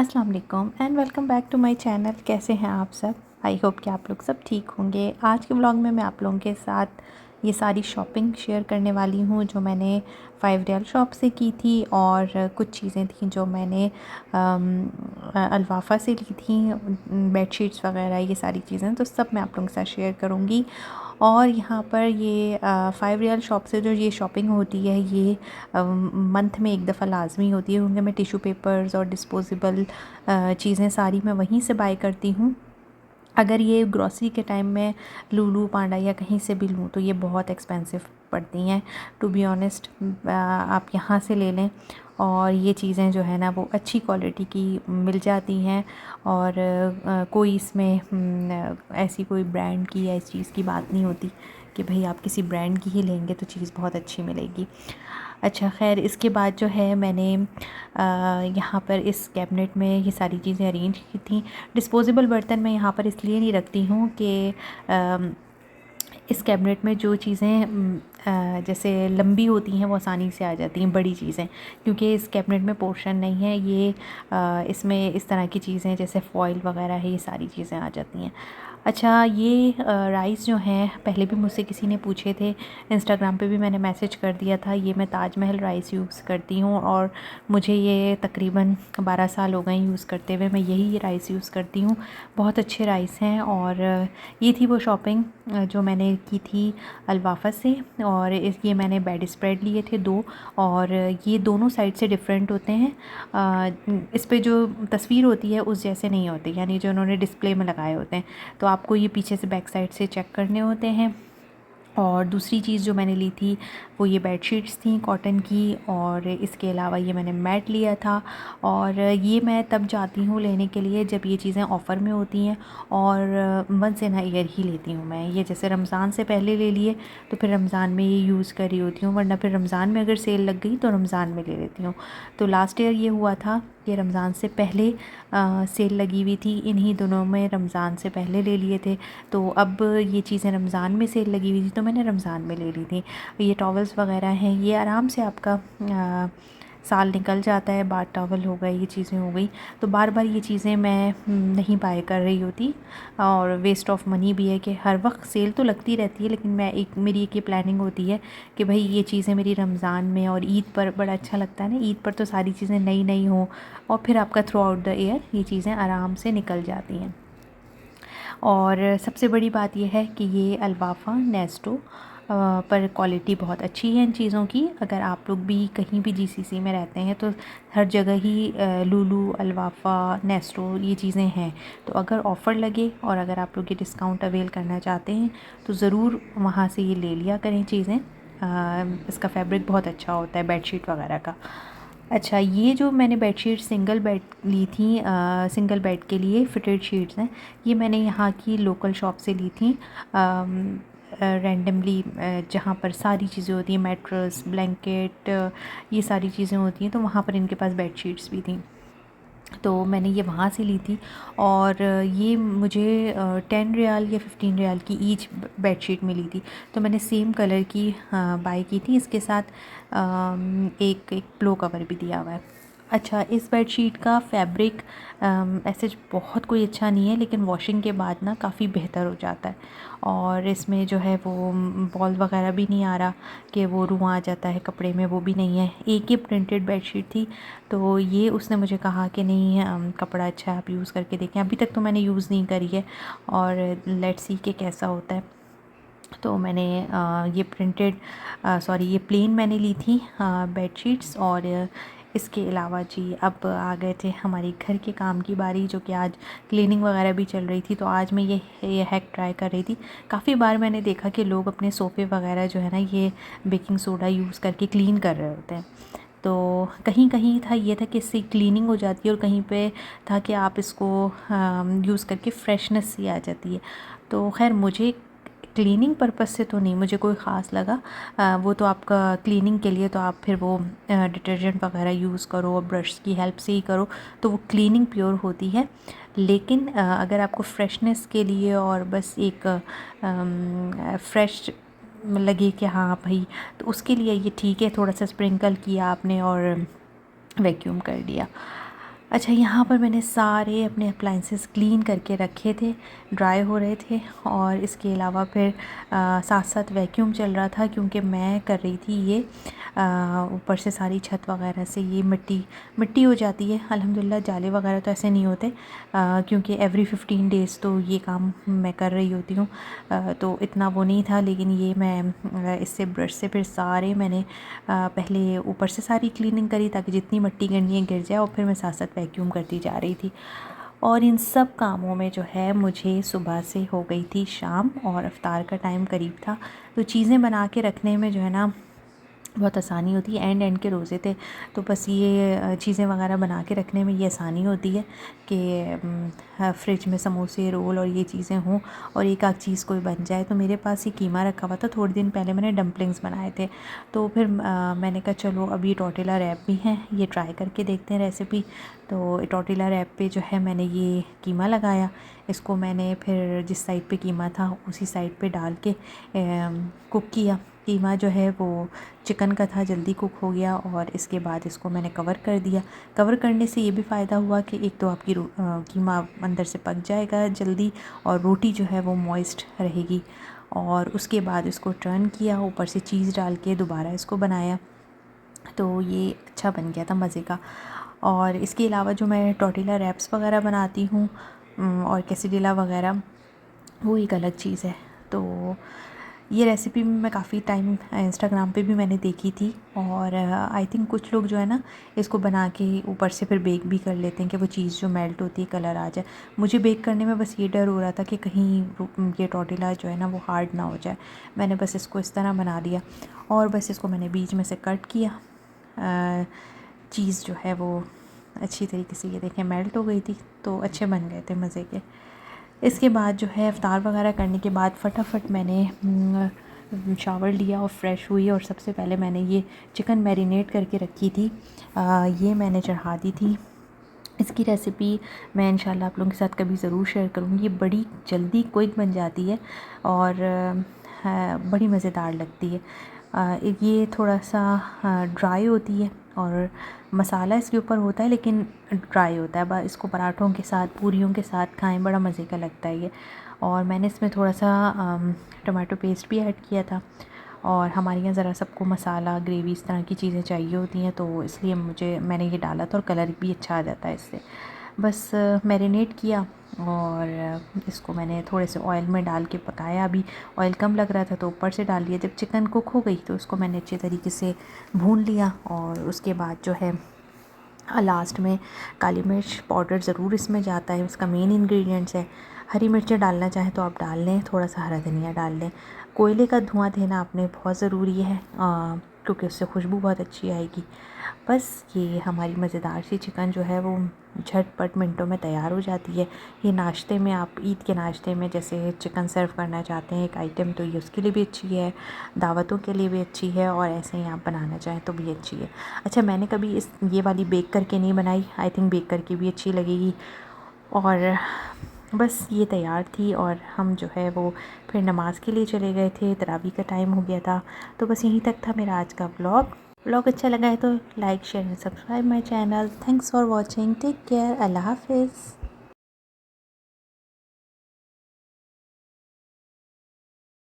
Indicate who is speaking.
Speaker 1: अस्सलाम वालेकुम and welcome back to my channel. कैसे हैं आप सब? आई होप कि आप लोग सब ठीक होंगे। आज के व्लॉग में मैं आप लोगों के साथ ये सारी शॉपिंग शेयर करने वाली हूँ जो मैंने 5 रियाल शॉप से की थी, और कुछ चीज़ें थी जो मैंने अल्वाफ़ा से ली थी, बेडशीट्स वगैरह, ये सारी चीज़ें तो सब मैं आप लोगों के साथ शेयर करूँगी। और यहाँ पर ये 5 रियाल शॉप से जो ये शॉपिंग होती है ये मंथ में एक दफ़ा लाजमी होती है, क्योंकि मैं टिश्यू पेपर्स और डिस्पोजेबल चीज़ें सारी मैं वहीं से बाय करती हूँ। अगर ये ग्रॉसरी के टाइम में लूलू पांडा या कहीं से भी लूँ तो ये बहुत एक्सपेंसिव पड़ती हैं। टू बी ऑनेस्ट, आप यहाँ से ले लें और ये चीज़ें जो है ना वो अच्छी क्वालिटी की मिल जाती हैं। और कोई इसमें ऐसी कोई ब्रांड की या इस चीज़ की बात नहीं होती कि भाई आप किसी ब्रांड की ही लेंगे तो चीज़ बहुत अच्छी मिलेगी। अच्छा, खैर, इसके बाद जो है मैंने यहाँ पर इस कैबिनेट में ये सारी चीज़ें अरेंज की थी। डिस्पोजेबल बर्तन मैं यहाँ पर इसलिए नहीं रखती हूँ कि इस कैबिनेट में जो चीज़ें जैसे लंबी होती हैं वो आसानी से आ जाती हैं, बड़ी चीज़ें, क्योंकि इस कैबिनेट में पोर्शन नहीं है। ये इसमें इस तरह की चीज़ें जैसे फॉइल वगैरह है, ये सारी चीज़ें आ जाती हैं। अच्छा, ये राइस जो हैं पहले भी मुझसे किसी ने पूछे थे, इंस्टाग्राम पे भी मैंने मैसेज कर दिया था। ये मैं ताजमहल राइस यूज़ करती हूँ और मुझे ये तकरीबन 12 साल हो गए यूज़ करते हुए। मैं यही राइस यूज़ करती हूँ, बहुत अच्छे राइस हैं। और ये थी वो शॉपिंग जो मैंने की थी अल्वाफ़ा से। और ये मैंने बेड स्प्रेड लिए थे 2, और ये दोनों साइड से डिफरेंट होते हैं। इस पे जो तस्वीर होती है उस जैसे नहीं होती, यानी जो उन्होंने डिस्प्ले में लगाए होते हैं, तो आपको ये पीछे से बैक साइड से चेक करने होते हैं। और दूसरी चीज़ जो मैंने ली थी वो ये बेडशीट्स थी कॉटन की, और इसके अलावा ये मैंने मैट लिया था। और ये मैं तब जाती हूँ लेने के लिए जब ये चीज़ें ऑफ़र में होती हैं, और वंस इन अ ईयर ही लेती हूँ मैं ये। जैसे रमज़ान से पहले ले लिए तो फिर रमज़ान में ये यूज़ कर रही होती हूँ, वरना फिर रमज़ान में अगर सेल लग गई तो रमज़ान में ले लेती हूँ। तो लास्ट ईयर ये हुआ था कि रमज़ान से पहले सेल लगी हुई थी, इन्हीं दिनों में रमज़ान से पहले ले लिए थे। तो अब ये चीज़ें रमज़ान में सेल लगी हुई थी तो मैंने रमज़ान में ले ली थी। ये टॉवल्स वगैरह हैं, ये आराम से आपका साल निकल जाता है। बाथ टॉवल हो गए, ये चीज़ें हो गई, तो बार बार ये चीज़ें मैं नहीं बाय कर रही होती, और वेस्ट ऑफ मनी भी है कि हर वक्त सेल तो लगती रहती है, लेकिन मेरी एक ये प्लानिंग होती है कि भाई ये चीज़ें मेरी रमज़ान में और ईद पर बड़ा अच्छा लगता है ना। ईद पर तो सारी चीज़ें नई नई हों, और फिर आपका थ्रू आउट द ईयर ये चीज़ें आराम से निकल जाती हैं। और सबसे बड़ी बात यह है कि ये अल्वाफ़ा नेस्टो पर क्वालिटी बहुत अच्छी है इन चीज़ों की। अगर आप लोग भी कहीं भी जीसीसी में रहते हैं तो हर जगह ही लूलू, अल्वाफ़ा, नेस्टो ये चीज़ें हैं। तो अगर ऑफ़र लगे और अगर आप लोग ये डिस्काउंट अवेल करना चाहते हैं तो ज़रूर वहाँ से ये ले लिया करें चीज़ें। इसका फैब्रिक बहुत अच्छा होता है बेडशीट वगैरह का। अच्छा, ये जो मैंने बेडशीट सिंगल बेड ली थी, सिंगल बेड के लिए फिटेड शीट्स हैं, ये मैंने यहाँ की लोकल शॉप से ली थी। रैंडमली जहाँ पर सारी चीज़ें होती हैं, मैट्रेस, ब्लैंकेट, ये सारी चीज़ें होती हैं, तो वहाँ पर इनके पास बेडशीट्स भी थी, तो मैंने ये वहाँ से ली थी। और ये मुझे 10 रियाल या 15 रियाल की ईच बेडशीट मिली थी। तो मैंने सेम कलर की बाय की थी, इसके साथ एक पिलो कवर भी दिया हुआ है। अच्छा, इस बेडशीट का फैब्रिक ऐसे बहुत कोई अच्छा नहीं है, लेकिन वॉशिंग के बाद ना काफ़ी बेहतर हो जाता है। और इसमें जो है वो बॉल वगैरह भी नहीं आ रहा कि वो रुआं आ जाता है कपड़े में, वो भी नहीं है। एक ही प्रिंटेड बेडशीट थी, तो ये उसने मुझे कहा कि नहीं कपड़ा अच्छा है, आप यूज़ करके देखें। अभी तक तो मैंने यूज़ नहीं करी है, और लेट्स सी के कैसा होता है। तो मैंने ये ये प्लेन मैंने ली थी बेडशीट्स। और इसके अलावा जी अब आ गए थे हमारी घर के काम की बारी, जो कि आज क्लीनिंग वगैरह भी चल रही थी, तो आज मैं ये हैक ट्राई कर रही थी। काफ़ी बार मैंने देखा कि लोग अपने सोफ़े वगैरह जो है ना ये बेकिंग सोडा यूज़ करके क्लीन कर रहे होते हैं। तो कहीं कहीं था ये था कि इससे क्लीनिंग हो जाती है, और कहीं पे था कि आप इसको यूज़ करके फ्रेशनेस सी आ जाती है। तो खैर मुझे क्लीनिंग पर्पस से तो नहीं मुझे कोई ख़ास लगा। वो तो आपका क्लीनिंग के लिए तो आप फिर वो डिटर्जेंट वगैरह यूज़ करो और ब्रश की हेल्प से ही करो, तो वो क्लीनिंग प्योर होती है। लेकिन अगर आपको फ्रेशनेस के लिए और बस एक फ्रेश लगे कि हाँ भाई, तो उसके लिए ये ठीक है। थोड़ा सा स्प्रिंकल किया आपने और वैक्यूम कर दिया। अच्छा, यहाँ पर मैंने सारे अपने अप्लाइंसेस क्लीन करके रखे थे, ड्राई हो रहे थे। और इसके अलावा फिर साथ साथ वैक्यूम चल रहा था, क्योंकि मैं कर रही थी ये ऊपर से सारी छत वगैरह से ये मिट्टी मिट्टी हो जाती है। अल्हम्दुलिल्लाह जाले वगैरह तो ऐसे नहीं होते, क्योंकि एवरी 15 डेज़ तो ये काम मैं कर रही होती हूँ, तो इतना वो नहीं था। लेकिन ये मैं इससे ब्रश से फिर सारे मैंने पहले ऊपर से सारी क्लीनिंग करी, ताकि जितनी मिट्टी गिरनी है गिर जाए, और फिर मैं साथ साथ वैक्यूम करती जा रही थी। और इन सब कामों में जो है मुझे सुबह से हो गई थी शाम, और इफ्तार का टाइम करीब था। तो चीज़ें बना के रखने में जो है ना बहुत आसानी होती है। एंड के रोज़े थे, तो बस ये चीज़ें वगैरह बना के रखने में ये आसानी होती है कि फ्रिज में समोसे, रोल और ये चीज़ें हों, और एक आध चीज़ कोई बन जाए। तो मेरे पास ये कीमा रखा हुआ था, थोड़े दिन पहले मैंने डम्पलिंग्स बनाए थे, तो फिर मैंने कहा चलो अब ये टॉर्टिला रैप भी हैं, ये ट्राई करके देखते हैं रेसिपी। तो टॉर्टिला रैप पे जो है मैंने ये कीमा लगाया, इसको मैंने फिर जिस साइड पे कीमा था उसी साइड पे डाल के कुक किया। कीमा जो है वो चिकन का था, जल्दी कुक हो गया। और इसके बाद इसको मैंने कवर कर दिया। कवर करने से ये भी फ़ायदा हुआ कि एक तो आपकी कीमा अंदर से पक जाएगा जल्दी, और रोटी जो है वो मॉइस्ट रहेगी। और उसके बाद इसको टर्न किया, ऊपर से चीज़ डाल के दोबारा इसको बनाया, तो ये अच्छा बन गया था मज़े का। और इसके अलावा जो मैं टॉर्टिला रैप्स वगैरह बनाती हूँ और quesadilla वगैरह, वो एक अलग चीज़ है। तो ये रेसिपी मैं काफ़ी टाइम इंस्टाग्राम पे भी मैंने देखी थी, और आई थिंक कुछ लोग जो है ना इसको बना के ऊपर से फिर बेक भी कर लेते हैं, कि वो चीज़ जो मेल्ट होती है कलर आ जाए। मुझे बेक करने में बस ये डर हो रहा था कि कहीं ये टॉर्टिला जो है ना वो हार्ड ना हो जाए। मैंने बस इसको इस तरह बना दिया, और बस इसको मैंने बीच में से कट किया। चीज़ जो है वो अच्छी तरीके से ये देखें मेल्ट हो गई थी, तो अच्छे बन गए थे मज़े के। इसके बाद जो है इफ़्तार वगैरह करने के बाद फटाफट मैंने शावर लिया और फ़्रेश हुई, और सबसे पहले मैंने ये चिकन मैरिनेट करके रखी थी, ये मैंने चढ़ा दी थी। इसकी रेसिपी मैं इंशाल्लाह आप लोगों के साथ कभी ज़रूर शेयर करूँगी। ये बड़ी जल्दी क्विक बन जाती है, और बड़ी मज़ेदार लगती है। ये थोड़ा सा ड्राई होती है, और मसाला इसके ऊपर होता है लेकिन ड्राई होता है। इसको पराठों के साथ, पूरियों के साथ खाएं, बड़ा मज़े का लगता है ये। और मैंने इसमें थोड़ा सा टमाटो पेस्ट भी ऐड किया था, और हमारे यहाँ ज़रा सबको मसाला, ग्रेवी, इस तरह की चीज़ें चाहिए होती हैं, तो इसलिए मैंने ये डाला था, और कलर भी अच्छा आ जाता है इससे। बस मैरिनेट किया, और इसको मैंने थोड़े से ऑयल में डाल के पकाया। अभी ऑयल कम लग रहा था तो ऊपर से डाल दिया। जब चिकन कुक हो गई तो उसको मैंने अच्छे तरीके से भून लिया, और उसके बाद जो है लास्ट में काली मिर्च पाउडर ज़रूर इसमें जाता है, उसका मेन इंग्रेडिएंट्स है। हरी मिर्चें डालना चाहें तो आप डाल लें, थोड़ा सा हरा धनिया डाल लें। कोयले का धुआं देना आपने बहुत ज़रूरी है, क्योंकि उससे खुशबू बहुत अच्छी आएगी। बस ये हमारी मज़ेदार सी चिकन जो है वो झटपट मिनटों में तैयार हो जाती है। ये नाश्ते में, आप ईद के नाश्ते में जैसे चिकन सर्व करना चाहते हैं एक आइटम, तो ये उसके लिए भी अच्छी है, दावतों के लिए भी अच्छी है, और ऐसे ही आप बनाना चाहें तो भी अच्छी है। अच्छा, मैंने कभी ये वाली बेक करके नहीं बनाई, आई थिंक बेक करके भी अच्छी लगेगी। और बस ये तैयार थी, और हम जो है वो फिर नमाज़ के लिए चले गए थे, तरावी का टाइम हो गया था। तो बस यहीं तक था मेरा आज का व्लॉग अच्छा लगा है तो like, share and subscribe my channel. Thanks for watching, take care, अल्लाह हाफिज़।